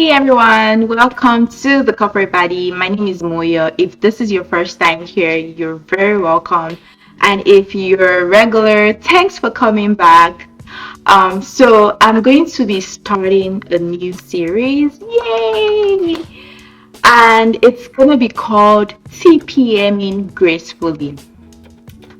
Hey everyone, welcome to the Corporate Buddy. My name is Moyo. If this is your first time here, you're very welcome. And if you're a regular, thanks for coming back. So I'm going to be starting a new series. Yay! And it's gonna be called TPMing Gracefully.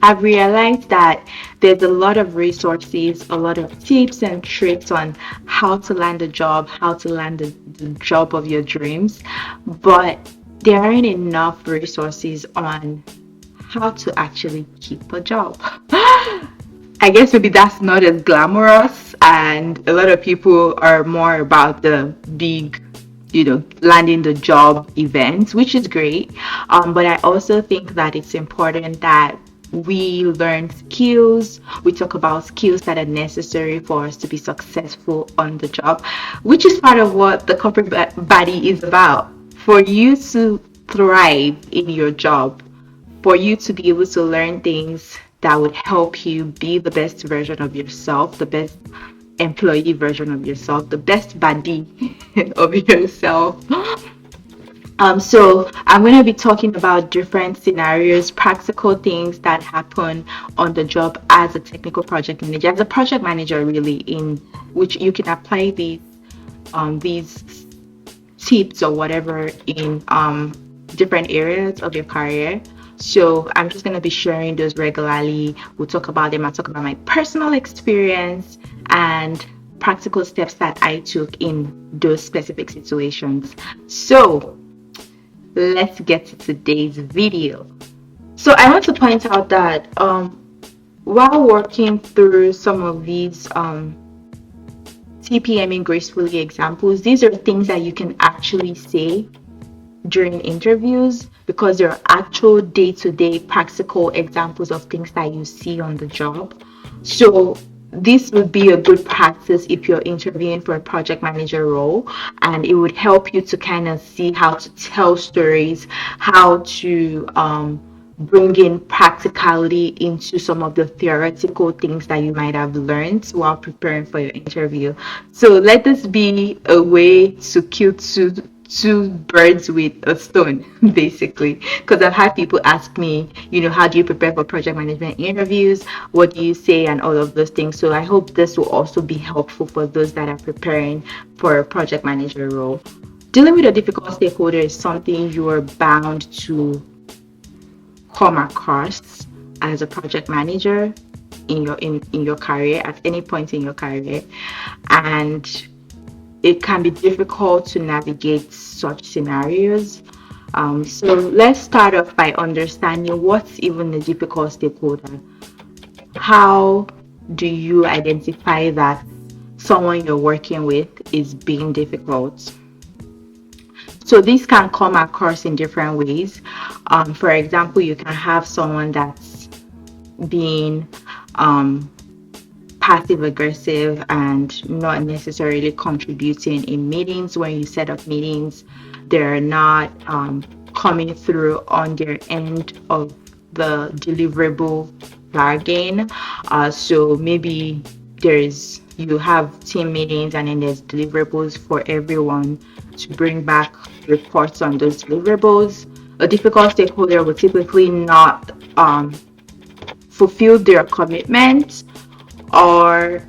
I've realized that there's a lot of resources, a lot of tips and tricks on how to land a job, how to land the job of your dreams, but there aren't enough resources on how to actually keep a job. I guess maybe that's not as glamorous, and a lot of people are more about the big, landing the job events, which is great. But I also think that it's important that we learn skills. We talk about skills that are necessary for us to be successful on the job, which is part of what the corporate body is about. For you to thrive in your job, for you to be able to learn things that would help you be the best version of yourself, the best employee version of yourself, the best buddy of yourself. So I'm going to be talking about different scenarios, practical things that happen on the job as a technical project manager, as a project manager, really, in which you can apply these tips or whatever in different areas of your career. So I'm just going to be sharing those regularly. We'll talk about them. I'll talk about my personal experience and practical steps that I took in those specific situations. So let's get to today's video. So I want to point out that while working through some of these TPMing gracefully examples, these are things that you can actually say during interviews because they're actual day-to-day practical examples of things that you see on the job. So this would be a good practice if you're interviewing for a project manager role, and it would help you to kind of see how to tell stories, how to bring in practicality into some of the theoretical things that you might have learned while preparing for your interview. So let this be a way to kill two birds with a stone, basically, because I've had people ask me, how do you prepare for project management interviews, what do you say, and all of those things. So I hope this will also be helpful for those that are preparing for a project manager role. Dealing with a difficult stakeholder is something you are bound to come across as a project manager in your career at any point in your career, and it can be difficult to navigate such scenarios. So let's start off by understanding what's even a difficult stakeholder. How do you identify that someone you're working with is being difficult? So this can come across in different ways. For example, you can have someone that's being passive aggressive and not necessarily contributing in meetings. When you set up meetings, they're not coming through on their end of the deliverable bargain. So maybe you have team meetings and then there's deliverables for everyone to bring back reports on those deliverables. A difficult stakeholder will typically not fulfill their commitment, or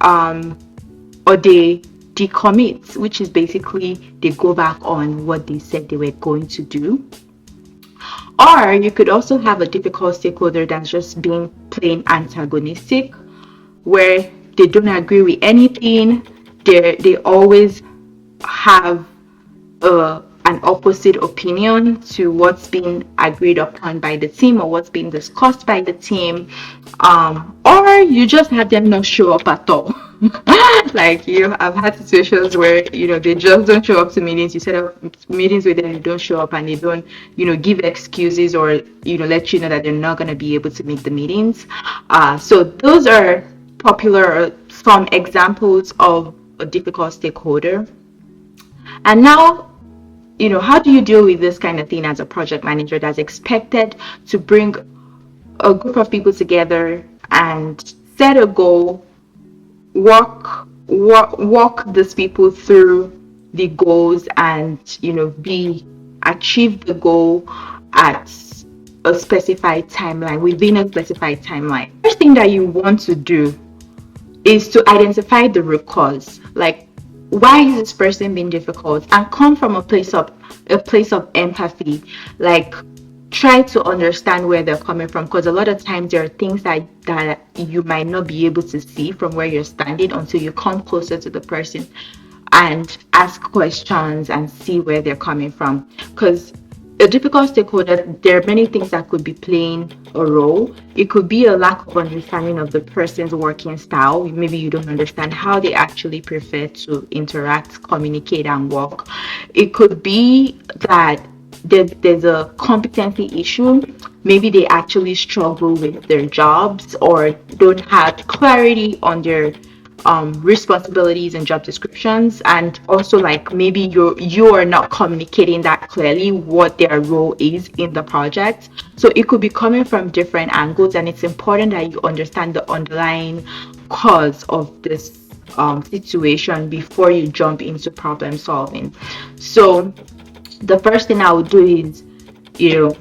they decommit, which is basically they go back on what they said they were going to do. Or you could also have a difficult stakeholder that's just being plain antagonistic, where they don't agree with anything. They always have an opposite opinion to what's being agreed upon by the team or what's being discussed by the team, or you just have them not show up at all. Like, I've had situations where they just don't show up to meetings. You set up meetings with them, they don't show up, and they don't give excuses or let you know that they're not going to be able to make the meetings. So those are popular some examples of a difficult stakeholder. And now, how do you deal with this kind of thing as a project manager that's expected to bring a group of people together and set a goal, walk these people through the goals and be achieve the goal at a specified timeline, within a specified timeline. First thing that you want to do is to identify the root cause. Like, why is this person being difficult? And come from a place of empathy. Like, try to understand where they're coming from, because a lot of times there are things that you might not be able to see from where you're standing until you come closer to the person and ask questions and see where they're coming from. Because a difficult stakeholder, there are many things that could be playing a role. It could be a lack of understanding of the person's working style. Maybe you don't understand how they actually prefer to interact, communicate, and work. It could be that there's a competency issue. Maybe they actually struggle with their jobs or don't have clarity on their responsibilities and job descriptions, and also like maybe you are not communicating that clearly what their role is in the project. So it could be coming from different angles, and it's important that you understand the underlying cause of this situation before you jump into problem solving. So the first thing I would do is, you know,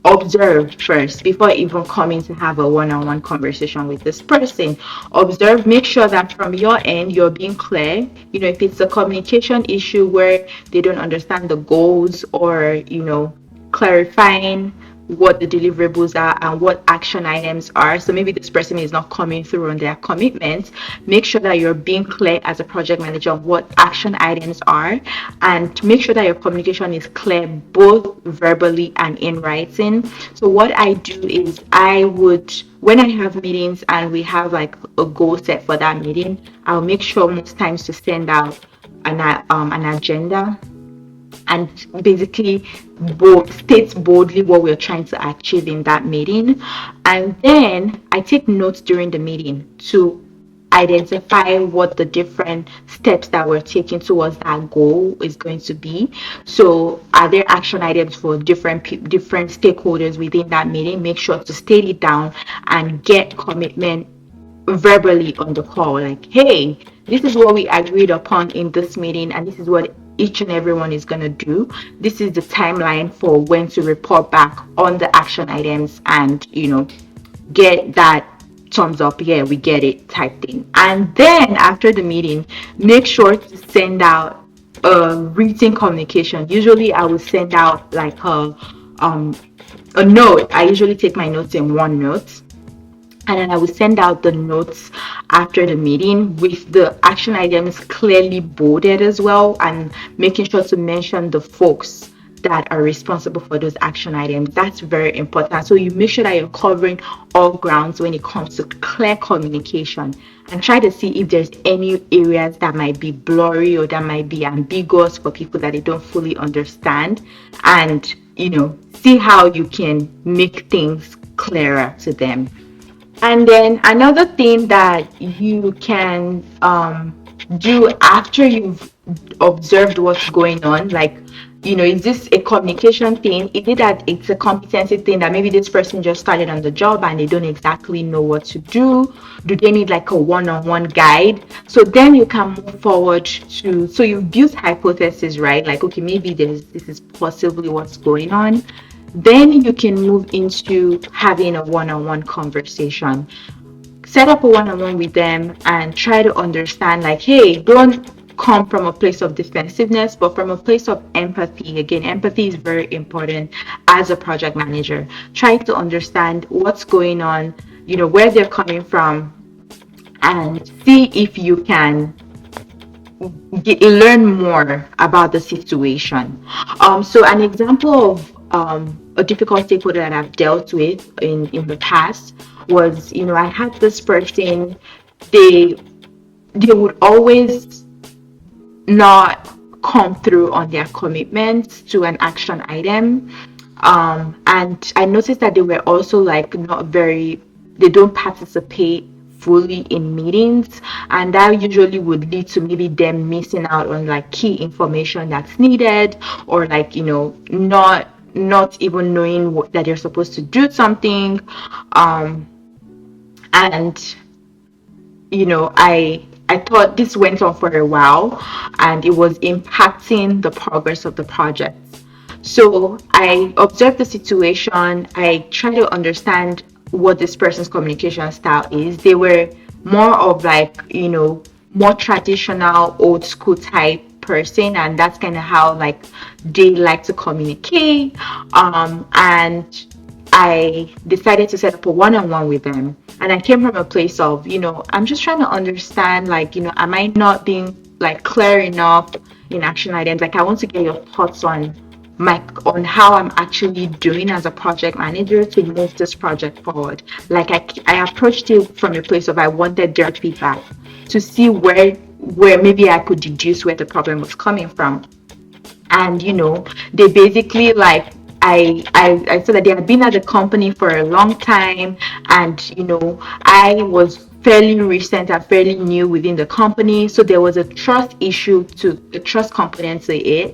observe first before even coming to have a one-on-one conversation with this person. Observe, make sure that from your end you're being clear. If it's a communication issue where they don't understand the goals, or clarifying what the deliverables are and what action items are. So maybe this person is not coming through on their commitments. Make sure that you're being clear as a project manager on what action items are, and make sure that your communication is clear both verbally and in writing. So what I do is, when I have meetings and we have like a goal set for that meeting, I'll make sure most times to send out an agenda, and basically states boldly what we're trying to achieve in that meeting. And then I take notes during the meeting to identify what the different steps that we're taking towards that goal is going to be. So are there action items for different stakeholders within that meeting? Make sure to state it down and get commitment verbally on the call, like, hey, this is what we agreed upon in this meeting, and this is what each and everyone is going to do. This is the timeline for when to report back on the action items, and get that thumbs up, yeah, we get it type thing. And then after the meeting, make sure to send out a written communication. Usually I will send out like a note. I usually take my notes in OneNote, and then I will send out the notes after the meeting with the action items clearly bolded as well, and making sure to mention the folks that are responsible for those action items. That's very important. So you make sure that you're covering all grounds when it comes to clear communication, and try to see if there's any areas that might be blurry or that might be ambiguous for people that they don't fully understand, and see how you can make things clearer to them. And then another thing that you can do after you've observed what's going on, like, is this a communication thing? Is it that it's a competency thing, that maybe this person just started on the job and they don't exactly know what to do? Do they need like a one-on-one guide? So then you can move forward so you've built hypothesis, right? Like, okay, maybe this is possibly what's going on. Then you can move into having a one-on-one conversation. Set up a one-on-one with them and try to understand, like, hey, don't come from a place of defensiveness, but from a place of empathy. Again, empathy is very important as a project manager. Try to understand what's going on, where they're coming from, and see if you can learn more about the situation. So an example of a difficult stakeholder that I've dealt with in the past was, I had this person. They would always not come through on their commitments to an action item. And I noticed that they were also like they don't participate fully in meetings, and that usually would lead to maybe them missing out on like key information that's needed, or like not even knowing that they're supposed to do something. And I I thought this went on for a while and it was impacting the progress of the project. So I observed the situation. I try to understand what this person's communication style is. They were more of like, more traditional, old school type person, and that's kind of how like they like to communicate. And I decided to set up a one-on-one with them. And I came from a place of, I'm just trying to understand, like, am I not being like clear enough in action items? Like, I want to get your thoughts on how I'm actually doing as a project manager to move this project forward. Like I approached it from a place of I wanted their feedback to see where maybe I could deduce where the problem was coming from. And they basically like I said that they had been at the company for a long time, and I was fairly recent and fairly new within the company, so there was a trust issue to the trust component to it.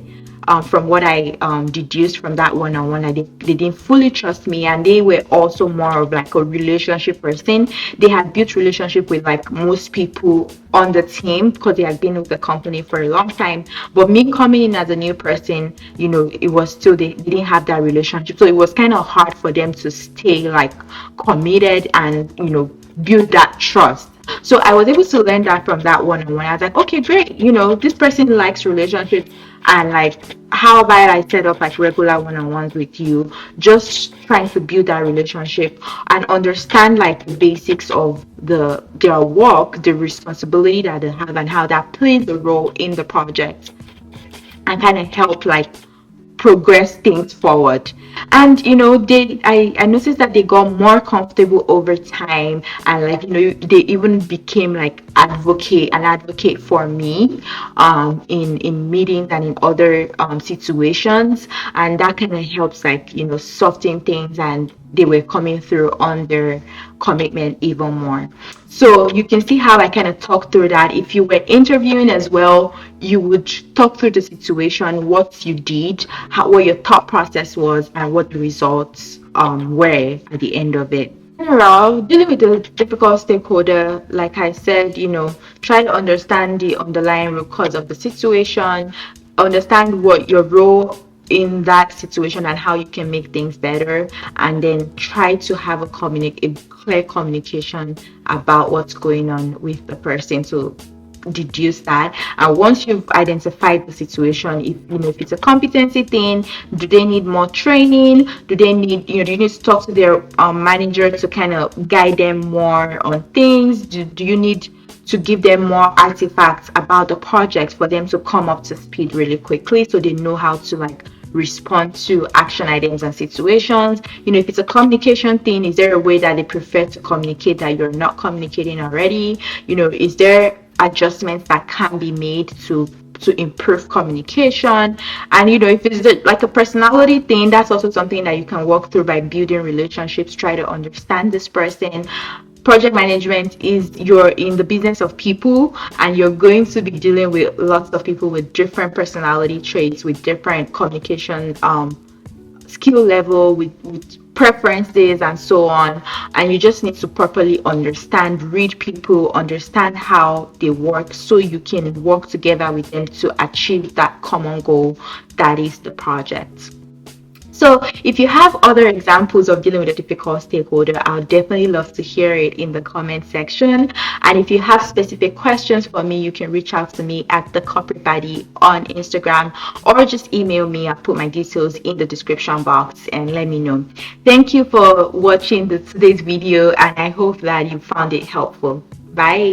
From what I deduced from that one-on-one, they didn't fully trust me, and they were also more of like a relationship person. They had built relationship with like most people on the team because they had been with the company for a long time. But me coming in as a new person, it was still they didn't have that relationship, so it was kind of hard for them to stay like committed and build that trust. So I was able to learn that from that one-on-one. I was like, okay, great. This person likes relationships, and like, how about I set up like regular one-on-ones with you, just trying to build that relationship and understand like the basics of their work, the responsibility that they have, and how that plays a role in the project, and kind of help like progress things forward. And I noticed that they got more comfortable over time, and like they even became like an advocate for me in meetings and in other situations, and that kind of helps like soften things, and they were coming through on their commitment even more. So you can see how I kind of talk through that. If you were interviewing as well, you would talk through the situation, what you did, what your thought process was, and what the results were at the end of it. In general, dealing with a difficult stakeholder, like I said, try to understand the underlying root cause of the situation, understand what your role in that situation and how you can make things better, and then try to have a clear communication about what's going on with the person to deduce that. And once you've identified the situation, if it's a competency thing, do they need more training? Do they need do you need to talk to their manager to kind of guide them more on things? Do you need to give them more artifacts about the project for them to come up to speed really quickly, so they know how to like respond to action items and situations? If it's a communication thing, is there a way that they prefer to communicate that you're not communicating already? Is there adjustments that can be made to improve communication? And if it's like a personality thing, that's also something that you can work through by building relationships. Try to understand this person. Project management is you're in the business of people, and you're going to be dealing with lots of people with different personality traits, with different communication skill level, with preferences and so on. And you just need to properly read people, understand how they work, so you can work together with them to achieve that common goal that is the project. So if you have other examples of dealing with a difficult stakeholder, I'll definitely love to hear it in the comment section. And if you have specific questions for me, you can reach out to me at the Corporate Buddy on Instagram, or just email me. I'll put my details in the description box and let me know. Thank you for watching today's video, and I hope that you found it helpful. Bye.